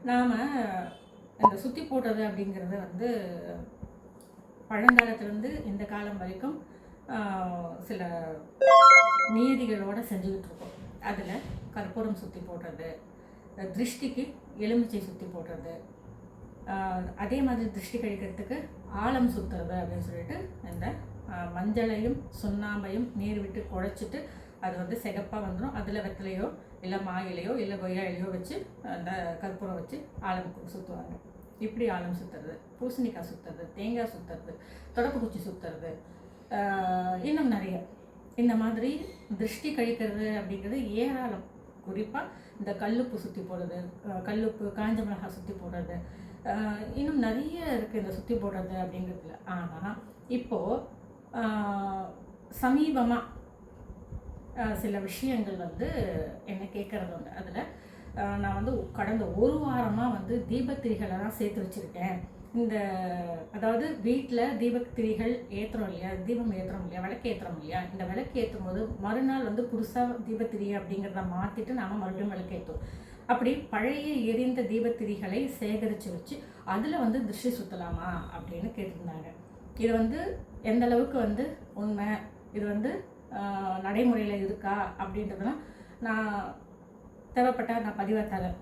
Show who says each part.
Speaker 1: நாம் இந்த சுற்றி போடுறது அப்படிங்கிறது வந்து பழங்காலத்துலேருந்து இந்த காலம் வரைக்கும் சில நீதிகளோடு செஞ்சுக்கிட்டு இருக்கோம். அதில் கற்பூரம் சுற்றி போடுறது, திருஷ்டிக்கு எலுமிச்சை சுற்றி போடுறது, அதே மாதிரி திருஷ்டி கழிக்கிறதுக்கு ஆழம் சுற்றுறது அப்படின்னு சொல்லிட்டு இந்த மஞ்சளையும் சுண்ணாம்பையும் நீர் விட்டு குழைச்சிட்டு அது வந்து சிகப்பாக வந்துடும். அதில் வெத்தலையோ இல்லை மாயிலையோ இல்லை கொய்யா இலையோ வச்சு அந்த கற்பூரம் வச்சு ஆழம் சுற்றுவாங்க. இப்படி ஆழம் சுற்றுறது, பூசணிக்காய் சுற்றுறது, தேங்காய் சுற்றுறது, தொடப்பு குச்சி சுற்றுறது, இன்னும் நிறைய இந்த மாதிரி திருஷ்டி கழிக்கிறது அப்படிங்கிறது ஏராளம். குறிப்பாக இந்த கல்லுப்பு சுற்றி போடுறது, கல்லுப்பு காஞ்ச மிளகாய் சுற்றி போடுறது, இன்னும் நிறைய இருக்குது இந்த சுற்றி போடுறது அப்படிங்கிறதுல. ஆனால் இப்போது சமீபமாக சில விஷயங்கள் வந்து என்ன கேட்குறது உண்டு. அதில் நான் வந்து கடந்த ஒரு வாரமாக வந்து தீபத்திரிகளெல்லாம் சேர்த்து வச்சுருக்கேன். இந்த அதாவது வீட்டில் தீபத்திரிகள் ஏற்றுறோம் இல்லையா, தீபம் ஏற்றுறோம் இல்லையா, விளக்கு ஏற்றுறோம் இல்லையா, இந்த விளக்கு ஏற்றும் போது மறுநாள் வந்து புதுசாக தீபத்திரி அப்படிங்கிறத மாற்றிட்டு நாம் மறுபடியும் விளக்கு ஏற்றுவோம். அப்படி பழைய எரிந்த தீபத்திரிகளை சேகரித்து வச்சு அதில் வந்து திருஷ்டி சுற்றலாமா அப்படின்னு கேட்டிருந்தாங்க. இது வந்து எந்த அளவுக்கு வந்து உண்மை, இது வந்து நடைமுறையில் இருக்கா அப்படின்றதெல்லாம் நான் தேவைப்பட்டால் நான் பதிவாக தரேன்.